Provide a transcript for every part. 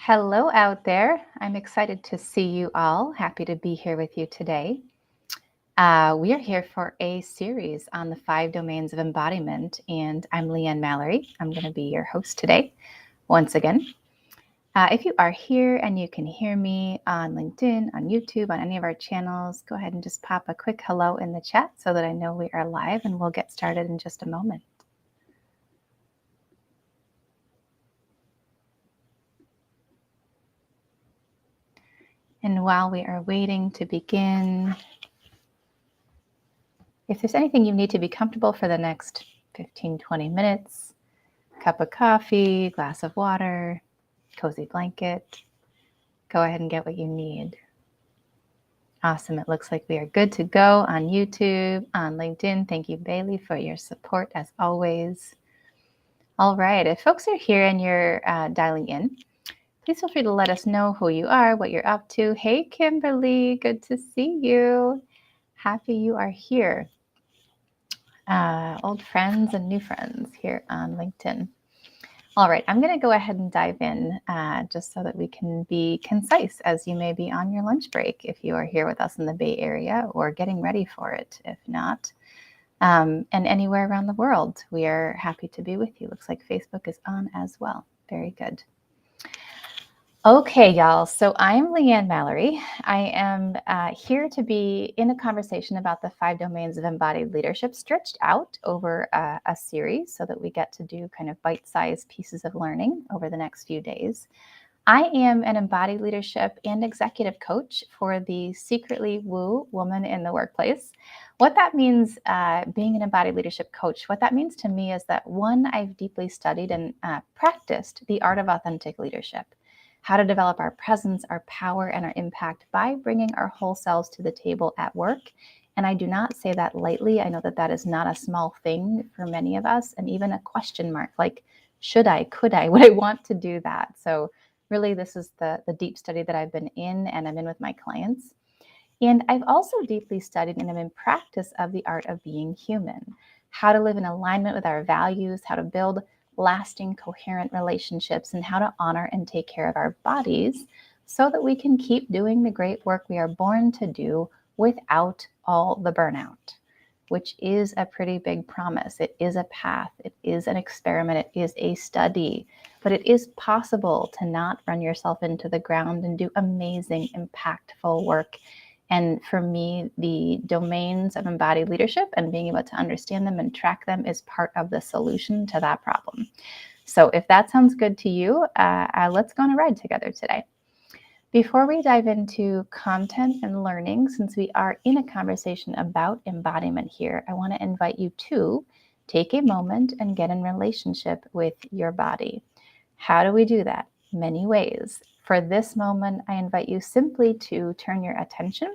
Hello out there. I'm excited to see you all. Happy to be here with you today. We are here for a series on the 5 domains of embodiment, and I'm Leanne Mallory. I'm going to be your host today, once again. If you are here and you can hear me on LinkedIn, on YouTube, on any of our channels, go ahead and just pop a quick hello in the chat so that I know we are live, and we'll get started in just a moment. And while we are waiting to begin, if there's anything you need to be comfortable for the next 15, 20 minutes, cup of coffee, glass of water, cozy blanket, go ahead and get what you need. Awesome. It looks like we are good to go on YouTube, on LinkedIn. Thank you, Bailey, for your support as always. All right. If folks are here and you're dialing in, please feel free to let us know who you are, what you're up to. Hey, Kimberly, good to see you. Happy you are here. Old friends and new friends here on LinkedIn. All right, I'm going to go ahead and dive in just so that we can be concise, as you may be on your lunch break if you are here with us in the Bay Area or getting ready for it, if not. And anywhere around the world, we are happy to be with you. Looks like Facebook is on as well. Very good. Okay, y'all. So I'm Leanne Mallory. I am here to be in a conversation about the 5 domains of embodied leadership, stretched out over a series so that we get to do kind of bite-sized pieces of learning over the next few days. I am an embodied leadership and executive coach for the secretly woo woman in the workplace. What that means, being an embodied leadership coach, what that means to me is that, one, I've deeply studied and practiced the art of authentic leadership. How to develop our presence, our power, and our impact by bringing our whole selves to the table at work. And I do not say that lightly. I know that that is not a small thing for many of us, and even a question mark, like, should I, could I, would I want to do that? So really, this is the deep study that I've been in and I'm in with my clients. And I've also deeply studied and am in practice of the art of being human, how to live in alignment with our values, how to build lasting, coherent relationships, and how to honor and take care of our bodies so that we can keep doing the great work we are born to do without all the burnout, which is a pretty big promise. It is a path. It is an experiment. It is a study. But it is possible to not run yourself into the ground and do amazing, impactful work. And for me, the domains of embodied leadership and being able to understand them and track them is part of the solution to that problem. So if that sounds good to you, let's go on a ride together today. Before we dive into content and learning, since we are in a conversation about embodiment here, I want to invite you to take a moment and get in relationship with your body. How do we do that? Many ways. For this moment, I invite you simply to turn your attention,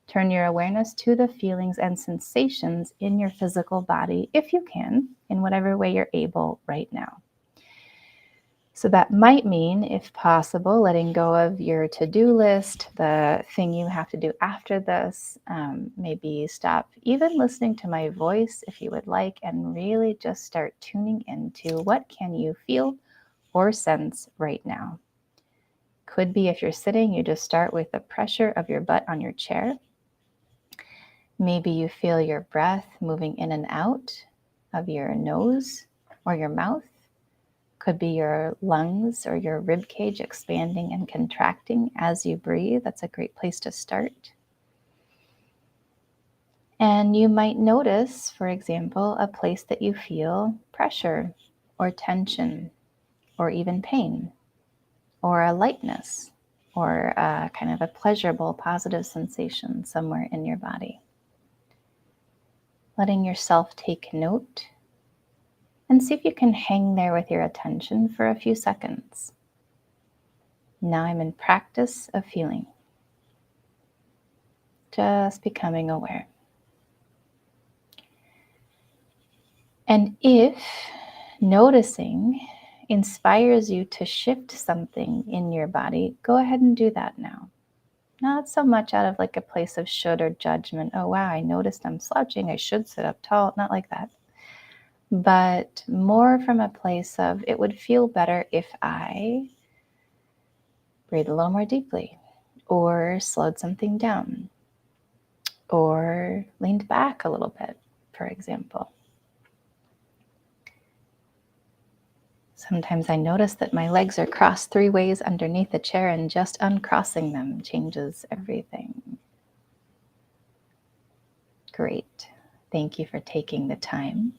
turn your awareness to the feelings and sensations in your physical body, if you can, in whatever way you're able right now. So that might mean, if possible, letting go of your to-do list, the thing you have to do after this. Maybe stop even listening to my voice if you would like, and really just start tuning into what can you feel or sense right now. Could be, if you're sitting, you just start with the pressure of your butt on your chair. Maybe you feel your breath moving in and out of your nose or your mouth. Could be your lungs or your rib cage expanding and contracting as you breathe. That's a great place to start. And you might notice, for example, a place that you feel pressure or tension or even pain or a lightness or a kind of a pleasurable, positive sensation somewhere in your body. Letting yourself take note and see if you can hang there with your attention for a few seconds. Now I'm in practice of feeling. Just becoming aware. And if noticing inspires you to shift something in your body, go ahead and do that now. Not so much out of like a place of should or judgment. Oh, wow, I noticed I'm slouching. I should sit up tall. Not like that. But more from a place of, it would feel better if I breathe a little more deeply, or slowed something down, or leaned back a little bit, for example. Sometimes I notice that my legs are crossed 3 ways underneath the chair, and just uncrossing them changes everything. Great. Thank you for taking the time.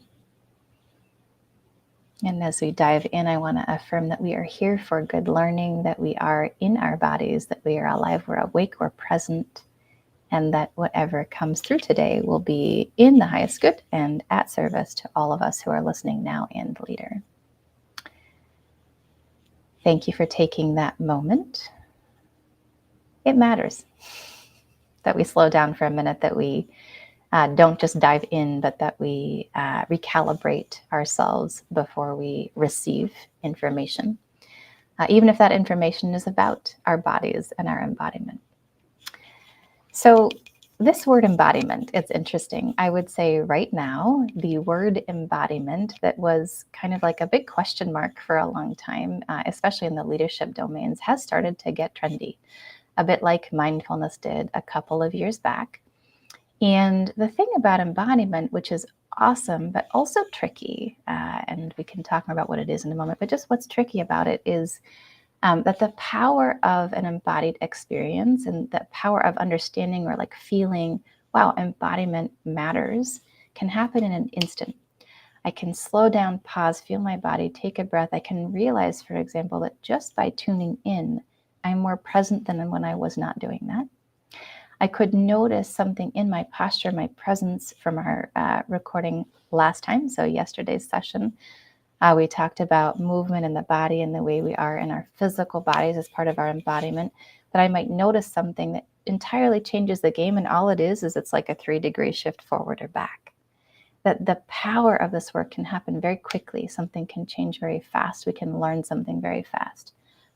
And as we dive in, I want to affirm that we are here for good learning, that we are in our bodies, that we are alive, we're awake, we're present, and that whatever comes through today will be in the highest good and at service to all of us who are listening now and later. Thank you for taking that moment. It matters that we slow down for a minute, that we don't just dive in, but that we recalibrate ourselves before we receive information, even if that information is about our bodies and our embodiment. So this word embodiment, it's interesting. I would say right now, the word embodiment that was kind of like a big question mark for a long time, especially in the leadership domains, has started to get trendy, a bit like mindfulness did a couple of years back. And the thing about embodiment, which is awesome, but also tricky, and we can talk more about what it is in a moment, but just what's tricky about it is that the power of an embodied experience and the power of understanding or like feeling, wow, embodiment matters, can happen in an instant. I can slow down, pause, feel my body, take a breath. I can realize, for example, that just by tuning in, I'm more present than when I was not doing that. I could notice something in my posture, my presence from our recording last time, so yesterday's session. We talked about movement in the body and the way we are in our physical bodies as part of our embodiment, that I might notice something that entirely changes the game, and all it is it's like a 3-degree shift forward or back. That the power of this work can happen very quickly. Something can change very fast. We can learn something very fast.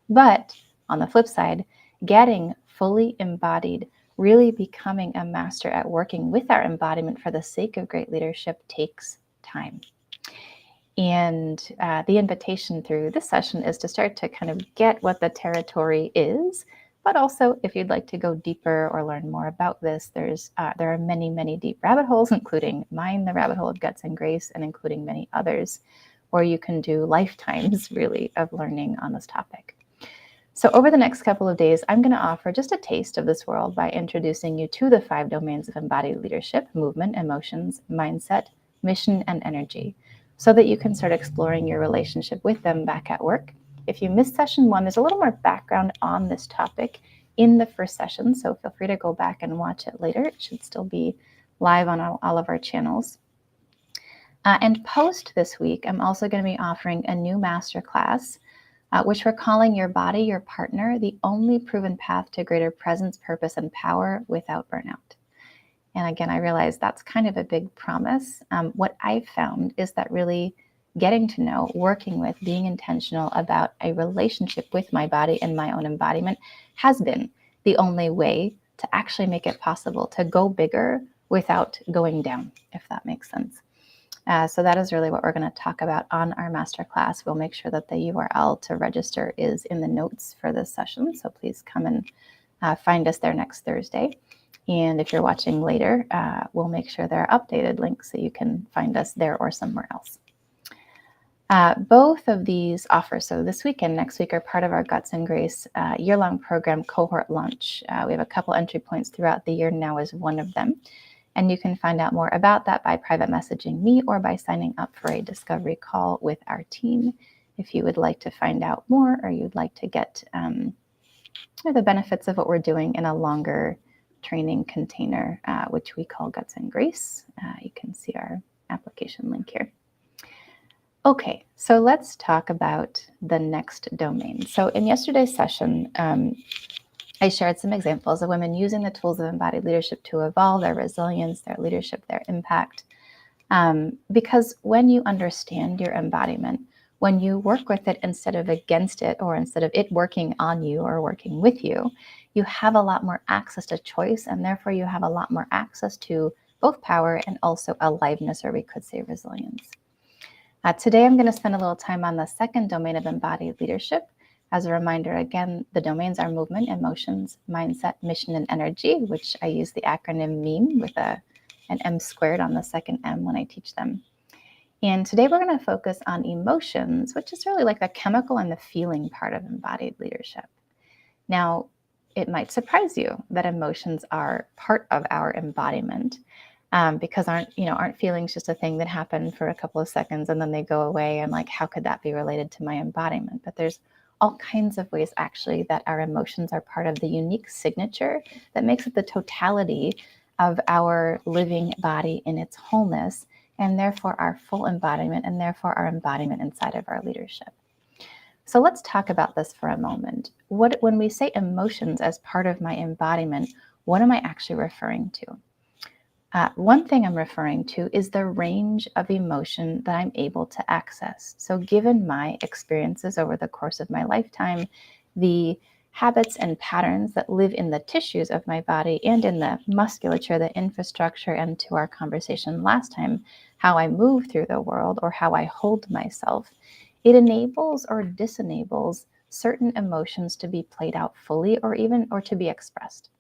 But on the flip side, getting fully embodied, really becoming a master at working with our embodiment for the sake of great leadership takes time. And the invitation through this session is to start to kind of get what the territory is, but also if you'd like to go deeper or learn more about this, there are many, many deep rabbit holes, including mine, the rabbit hole of Guts and Grace, and including many others, where you can do lifetimes really of learning on this topic. So over the next couple of days, I'm going to offer just a taste of this world by introducing you to the 5 domains of embodied leadership: movement, emotions, mindset, mission, and energy, so that you can start exploring your relationship with them back at work. If you missed session 1, there's a little more background on this topic in the first session, so feel free to go back and watch it later. It should still be live on all of our channels. And post this week, I'm also going to be offering a new masterclass, which we're calling Your Body, Your Partner, the only proven path to greater presence, purpose, and power without burnout. And again, I realize that's kind of a big promise. What I've found is that really getting to know, working with, being intentional about a relationship with my body and my own embodiment has been the only way to actually make it possible to go bigger without going down, if that makes sense. So that is really what we're going to talk about on our masterclass. We'll make sure that the URL to register is in the notes for this session. So please come and find us there next Thursday. And if you're watching later, we'll make sure there are updated links so you can find us there or somewhere else. Both of these offers, so this week and next week, are part of our Guts and Grace year-long program cohort launch. We have a couple entry points throughout the year. Now is one of them. And you can find out more about that by private messaging me or by signing up for a discovery call with our team if you would like to find out more, or you'd like to get the benefits of what we're doing in a longer training container, which we call Guts and Grace. You can see our application link here. Okay, so let's talk about the next domain. So in yesterday's session, I shared some examples of women using the tools of embodied leadership to evolve their resilience, their leadership, their impact. Because when you understand your embodiment, when you work with it instead of against it, or instead of it working on you or working with you, you have a lot more access to choice, and therefore you have a lot more access to both power and also aliveness, or we could say resilience. Today, I'm going to spend a little time on the second domain of embodied leadership, As a reminder, again, the domains are movement, emotions, mindset, mission, and energy, which I use the acronym MEME with an M squared on the second M when I teach them. And today we're going to focus on emotions, which is really like the chemical and the feeling part of embodied leadership. Now, it might surprise you that emotions are part of our embodiment, because aren't feelings just a thing that happen for a couple of seconds and then they go away, and like, how could that be related to my embodiment? But there's all kinds of ways actually that our emotions are part of the unique signature that makes it the totality of our living body in its wholeness, and therefore our full embodiment, and therefore our embodiment inside of our leadership. So let's talk about this for a moment. When we say emotions as part of my embodiment, what am I actually referring to? One thing I'm referring to is the range of emotion that I'm able to access. So given my experiences over the course of my lifetime, the habits and patterns that live in the tissues of my body and in the musculature, the infrastructure, and to our conversation last time, how I move through the world or how I hold myself, it enables or disenables certain emotions to be played out fully, or to be expressed.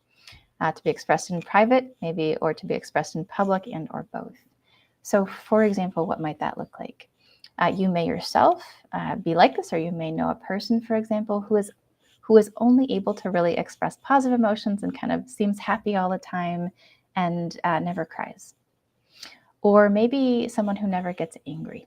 To be expressed in private, maybe, or to be expressed in public, and or both. So for example, what might that look like? You may yourself be like this, or you may know a person, for example, who is only able to really express positive emotions and kind of seems happy all the time and never cries. Or maybe someone who never gets angry.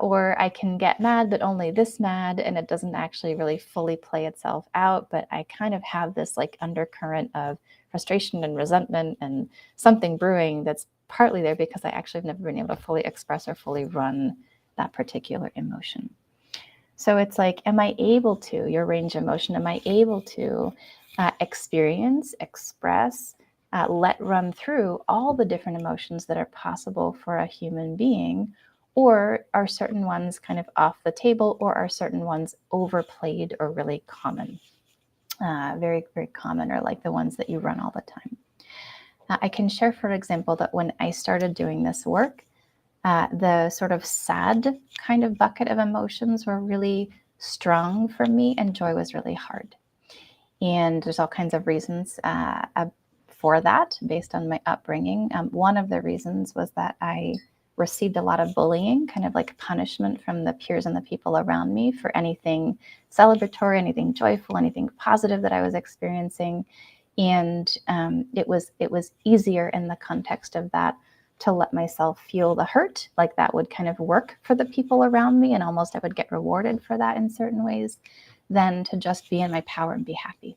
Or I can get mad, but only this mad, and it doesn't actually really fully play itself out, but I kind of have this like undercurrent of frustration and resentment and something brewing that's partly there because I actually have never been able to fully express or fully run that particular emotion. So it's like, am I able to, your range of emotion, am I able to experience, express, let run through all the different emotions that are possible for a human being? Or are certain ones kind of off the table, or are certain ones overplayed or really common? Very, very common, or like the ones that you run all the time. I can share, for example, that when I started doing this work, the sort of sad kind of bucket of emotions were really strong for me, and joy was really hard. And there's all kinds of reasons for that based on my upbringing. One of the reasons was that I received a lot of bullying, kind of like punishment from the peers and the people around me for anything celebratory, anything joyful, anything positive that I was experiencing. And it was easier in the context of that to let myself feel the hurt, like that would kind of work for the people around me, and almost I would get rewarded for that in certain ways, than to just be in my power and be happy.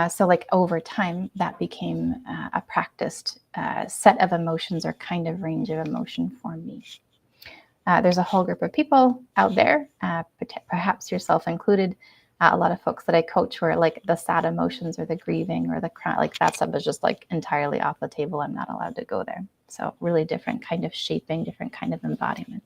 So like over time, that became a practiced set of emotions, or kind of range of emotion for me. There's a whole group of people out there, perhaps yourself included, a lot of folks that I coach where like the sad emotions or the grieving or the cry, like that stuff is just like entirely off the table. I'm not allowed to go there. So really different kind of shaping, different kind of embodiment.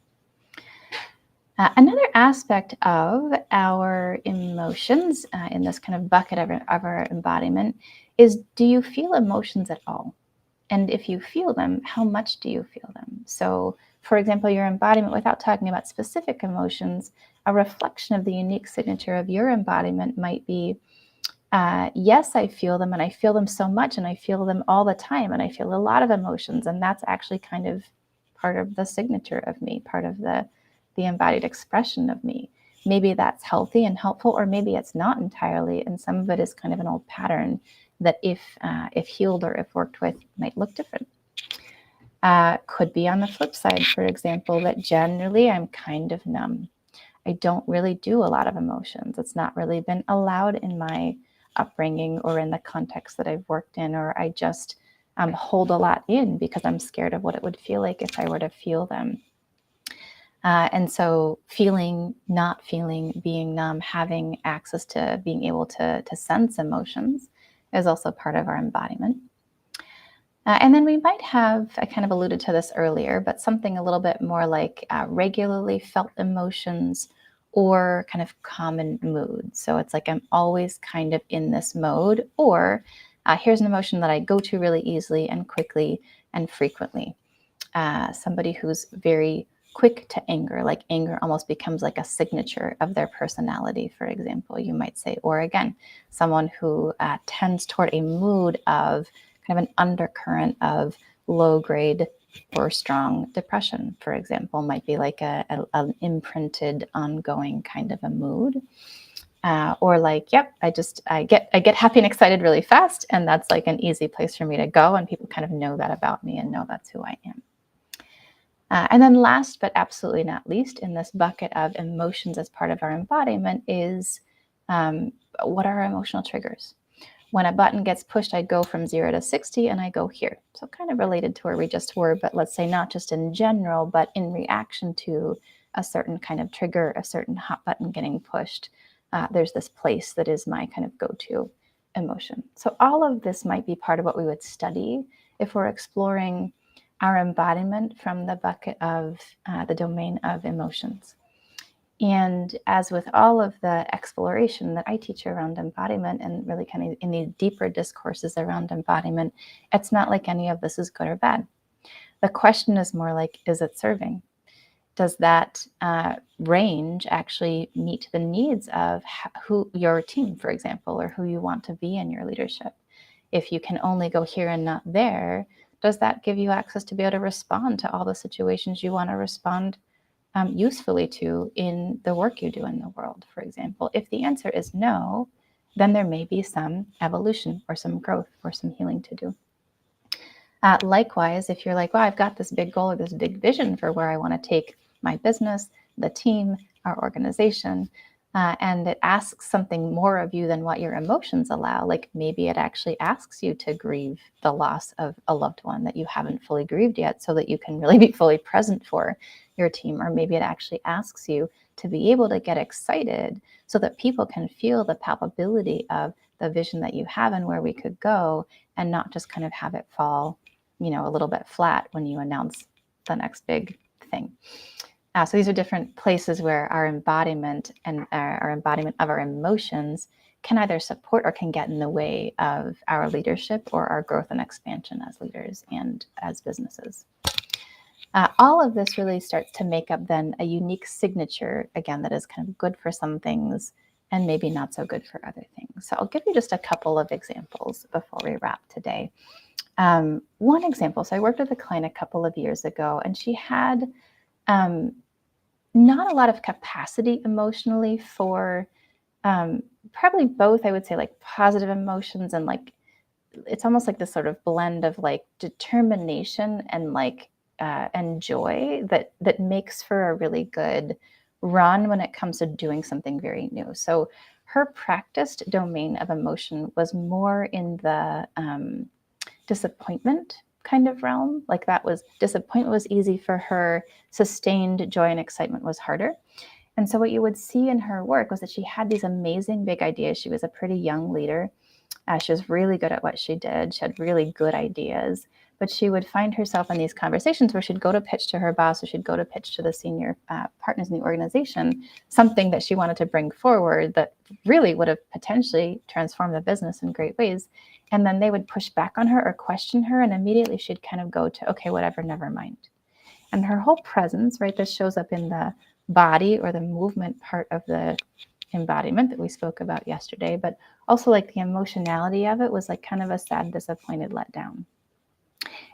Another aspect of our emotions in this kind of bucket of our embodiment is, do you feel emotions at all? And if you feel them, how much do you feel them? So, for example, your embodiment, without talking about specific emotions, a reflection of the unique signature of your embodiment might be, yes, I feel them, and I feel them so much, and I feel them all the time, and I feel a lot of emotions, and that's actually kind of part of the signature of me, part of the embodied expression of me. Maybe that's healthy and helpful, or maybe it's not entirely, and some of it is kind of an old pattern that if healed or if worked with might look different. Could be on the flip side, for example, that generally I'm kind of numb. I don't really do a lot of emotions. It's not really been allowed in my upbringing or in the context that I've worked in, or I just hold a lot in because I'm scared of what it would feel like if I were to feel them. And so feeling, not feeling, being numb, having access to being able to sense emotions is also part of our embodiment. And then we might have, I kind of alluded to this earlier, but something a little bit more like regularly felt emotions, or kind of common moods. So it's like I'm always kind of in this mode, or here's an emotion that I go to really easily and quickly and frequently. Somebody who's very quick to anger, like anger almost becomes like a signature of their personality, for example, you might say. Or again, someone who tends toward a mood of kind of an undercurrent of low grade or strong depression, for example, might be like an imprinted ongoing kind of a mood. Or like, yep, I get happy and excited really fast, and that's like an easy place for me to go, and people kind of know that about me and know that's who I am. And then last but absolutely not least in this bucket of emotions as part of our embodiment is what are our emotional triggers? When a button gets pushed, I go from 0 to 60 and I go here. So kind of related to where we just were, but let's say not just in general, but in reaction to a certain kind of trigger, a certain hot button getting pushed. There's this place that is my kind of go-to emotion. So all of this might be part of what we would study if we're exploring our embodiment from the bucket of the domain of emotions. And as with all of the exploration that I teach around embodiment and really kind of in these deeper discourses around embodiment, it's not like any of this is good or bad. The question is more like, is it serving? Does that range actually meet the needs of who your team, for example, or who you want to be in your leadership? If you can only go here and not there, does that give you access to be able to respond to all the situations you want to respond usefully to in the work you do in the world, for example? If the answer is no, then there may be some evolution or some growth or some healing to do. Likewise, if you're like, well, I've got this big goal or this big vision for where I want to take my business, the team, our organization, and it asks something more of you than what your emotions allow, like maybe it actually asks you to grieve the loss of a loved one that you haven't fully grieved yet so that you can really be fully present for your team. Or maybe it actually asks you to be able to get excited so that people can feel the palpability of the vision that you have and where we could go, and not just kind of have it fall, a little bit flat when you announce the next big thing. So these are different places where our embodiment and our embodiment of our emotions can either support or can get in the way of our leadership or our growth and expansion as leaders and as businesses. All of this really starts to make up then a unique signature, again, that is kind of good for some things and maybe not so good for other things. So I'll give you just a couple of examples before we wrap today. One example, so I worked with a client a couple of years ago, and she had not a lot of capacity emotionally for probably both, I would say, like positive emotions and like it's almost like this sort of blend of like determination and like and joy that makes for a really good run when it comes to doing something very new. So her practiced domain of emotion was more in the disappointment kind of realm. Like that was disappointment was easy for her. Sustained joy and excitement was harder. And so what you would see in her work was that she had these amazing big ideas. She was a pretty young leader. She was really good at what she did. She had really good ideas, but she would find herself in these conversations where she'd go to pitch to her boss or she'd go to pitch to the senior partners in the organization, something that she wanted to bring forward that really would have potentially transformed the business in great ways. And then they would push back on her or question her, and immediately she'd kind of go to, okay, whatever, never mind. And her whole presence, right, this shows up in the body or the movement part of the embodiment that we spoke about yesterday, but also like the emotionality of it was like kind of a sad, disappointed, let down.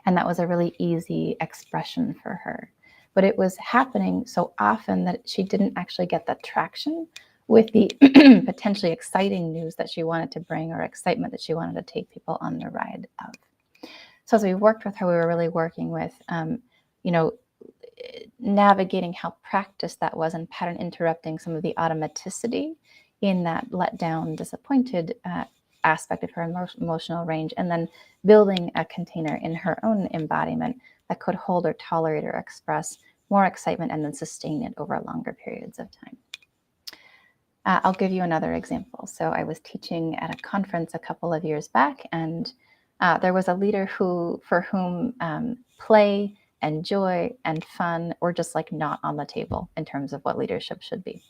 And that was a really easy expression for her. But it was happening so often that she didn't actually get the traction with the potentially exciting news that she wanted to bring or excitement that she wanted to take people on the ride of. So as we worked with her, we were really working with, navigating how practiced that was and pattern interrupting some of the automaticity in that let down, disappointed aspect of her emotional range, and then building a container in her own embodiment that could hold or tolerate or express more excitement and then sustain it over longer periods of time. I'll give you another example. So I was teaching at a conference a couple of years back, and there was a leader for whom play and joy and fun were just like not on the table in terms of what leadership should be.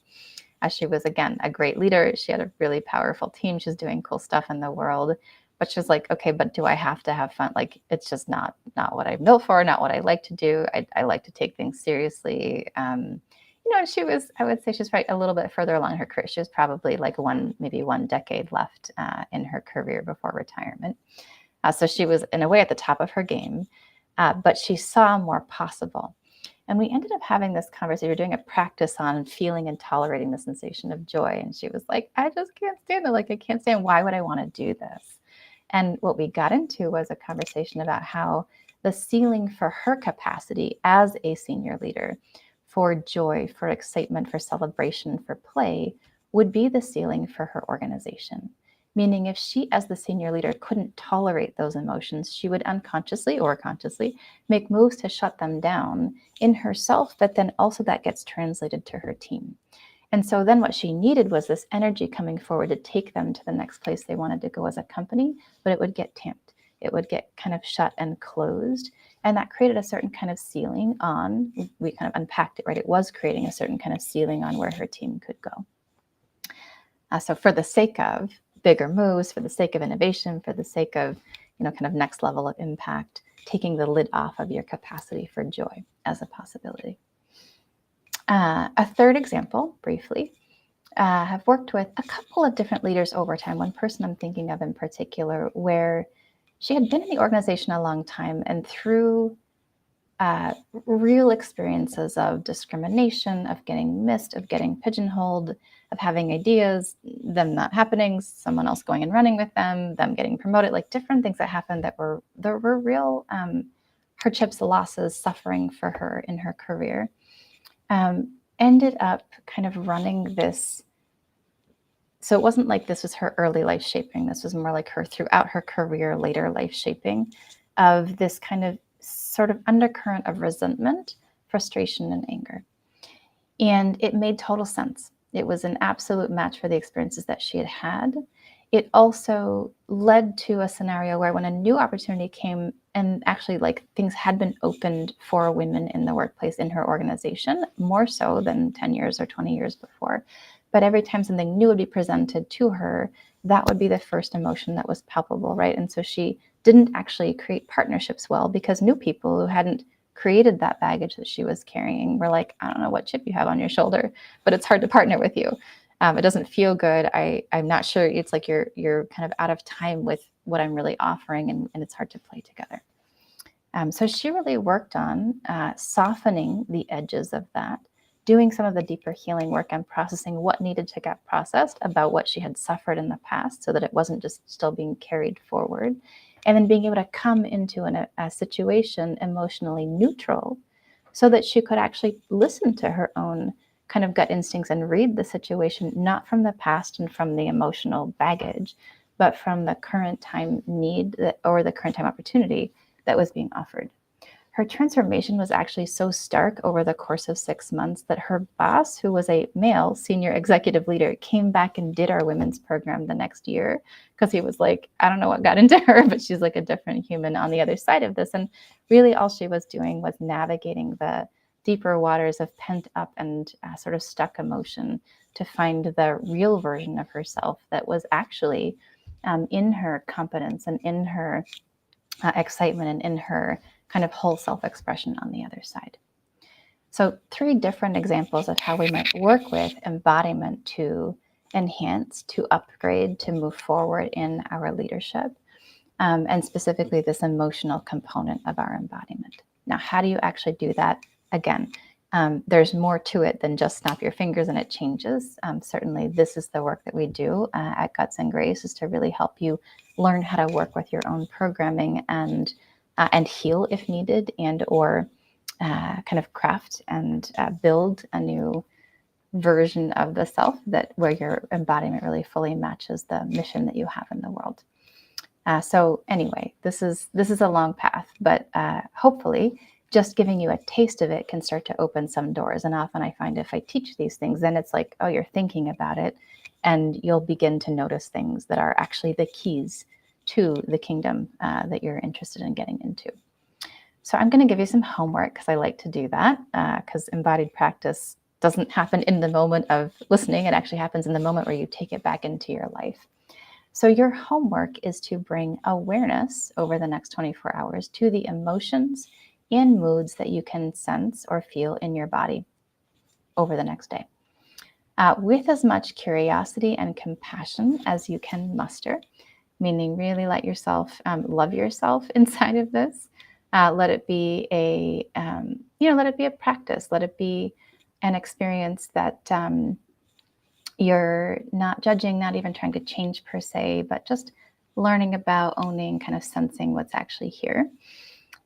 She was, again, a great leader. She had a really powerful team. She was doing cool stuff in the world. But she's like, okay, but do I have to have fun? Like, it's just not what I'm built for, not what I like to do. I like to take things seriously. I would say she's probably a little bit further along her career. She was probably like maybe one decade left in her career before retirement. So she was in a way at the top of her game, but she saw more possible. And we ended up having this conversation. We were doing a practice on feeling and tolerating the sensation of joy. And she was like, I just can't stand it. Like, I can't stand, why would I want to do this? And what we got into was a conversation about how the ceiling for her capacity as a senior leader for joy, for excitement, for celebration, for play would be the ceiling for her organization. Meaning, if she, as the senior leader, couldn't tolerate those emotions, she would unconsciously or consciously make moves to shut them down in herself, but then also that gets translated to her team. And so then what she needed was this energy coming forward to take them to the next place they wanted to go as a company, but it would get tamped. It would get kind of shut and closed. And that created a certain kind of ceiling on, we kind of unpacked it, right? It was creating a certain kind of ceiling on where her team could go. So for the sake of bigger moves, for the sake of innovation, for the sake of, kind of next level of impact, taking the lid off of your capacity for joy as a possibility. A third example, briefly, have worked with a couple of different leaders over time. One person I'm thinking of in particular, where she had been in the organization a long time, and through real experiences of discrimination, of getting missed, of getting pigeonholed, of having ideas, them not happening, someone else going and running with them getting promoted, like different things that happened there were real hardships, losses, suffering for her in her career. Ended up kind of running this. So it wasn't like this was her early life shaping. This was more like her throughout her career, later life shaping of this kind of sort of undercurrent of resentment, frustration, and anger. And it made total sense. It was an absolute match for the experiences that she had had. It also led to a scenario where when a new opportunity came, and actually like things had been opened for women in the workplace in her organization, more so than 10 years or 20 years before. But every time something new would be presented to her, that would be the first emotion that was palpable, right? And so she didn't actually create partnerships well, because new people who hadn't created that baggage that she was carrying were like, I don't know what chip you have on your shoulder, but it's hard to partner with you. It doesn't feel good. I'm not sure. It's like you're kind of out of time with what I'm really offering, and it's hard to play together. So she really worked on softening the edges of that, doing some of the deeper healing work and processing what needed to get processed about what she had suffered in the past, so that it wasn't just still being carried forward. And then being able to come into a situation emotionally neutral, so that she could actually listen to her own kind of gut instincts and read the situation, not from the past and from the emotional baggage, but from the current time need or the current time opportunity that was being offered. Her transformation was actually so stark over the course of 6 months that her boss, who was a male senior executive leader, came back and did our women's program the next year, because he was like, I don't know what got into her, but she's like a different human on the other side of this. And really all she was doing was navigating the deeper waters of pent up and sort of stuck emotion to find the real version of herself that was actually in her competence and in her excitement and in her kind of whole self-expression on the other side. So 3 different examples of how we might work with embodiment to enhance, to upgrade, to move forward in our leadership, and specifically this emotional component of our embodiment. Now, how do you actually do that? Again, there's more to it than just snap your fingers and it changes. Certainly, this is the work that we do at Guts and Grace, is to really help you learn how to work with your own programming and heal if needed, and or kind of craft and build a new version of the self that where your embodiment really fully matches the mission that you have in the world. So anyway, this is a long path, but hopefully just giving you a taste of it can start to open some doors. And often I find if I teach these things, then it's like, oh, you're thinking about it, and you'll begin to notice things that are actually the keys to the kingdom that you're interested in getting into. So I'm going to give you some homework, because I like to do that, because embodied practice doesn't happen in the moment of listening. It actually happens in the moment where you take it back into your life. So your homework is to bring awareness over the next 24 hours to the emotions and moods that you can sense or feel in your body over the next day. With as much curiosity and compassion as you can muster, meaning really let yourself love yourself inside of this. Let it be let it be a practice. Let it be an experience that you're not judging, not even trying to change per se, but just learning about, owning, kind of sensing what's actually here.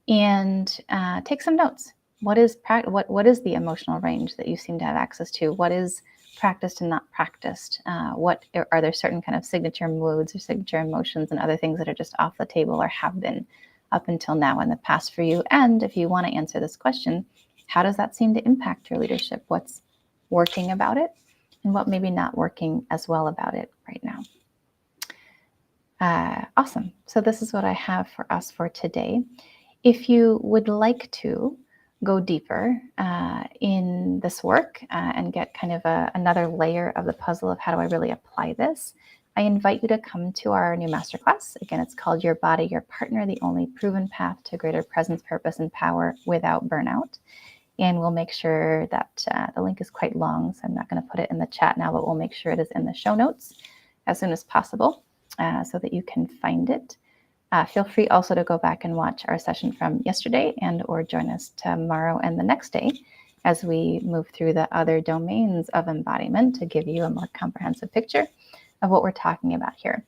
And take some notes. What is what is the emotional range that you seem to have access to? What is practiced and not practiced? What are there certain kind of signature moods or signature emotions and other things that are just off the table or have been up until now in the past for you? And if you want to answer this question, how does that seem to impact your leadership? What's working about it and what maybe not working as well about it right now? Awesome. So this is what I have for us for today. If you would like to go deeper in this work and get kind of another layer of the puzzle of how do I really apply this, I invite you to come to our new masterclass. Again, it's called Your Body, Your Partner, the Only Proven Path to Greater Presence, Purpose, and Power Without Burnout. And we'll make sure that the link is quite long, so I'm not going to put it in the chat now, but we'll make sure it is in the show notes as soon as possible so that you can find it. Feel free also to go back and watch our session from yesterday and or join us tomorrow and the next day as we move through the other domains of embodiment to give you a more comprehensive picture of what we're talking about here.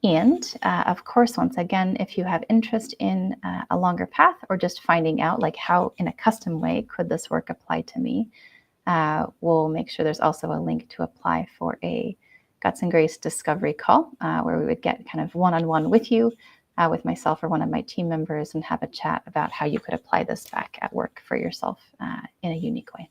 And of course, once again, if you have interest in a longer path or just finding out like how in a custom way could this work apply to me, we'll make sure there's also a link to apply for a Guts and Grace discovery call where we would get kind of one-on-one with you, with myself or one of my team members, and have a chat about how you could apply this back at work for yourself in a unique way.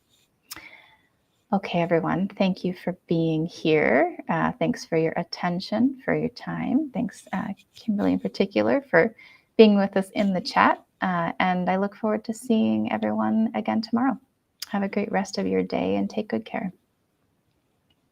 Okay, everyone, thank you for being here. Thanks for your attention, for your time. Thanks, Kimberly in particular, for being with us in the chat. And I look forward to seeing everyone again tomorrow. Have a great rest of your day and take good care.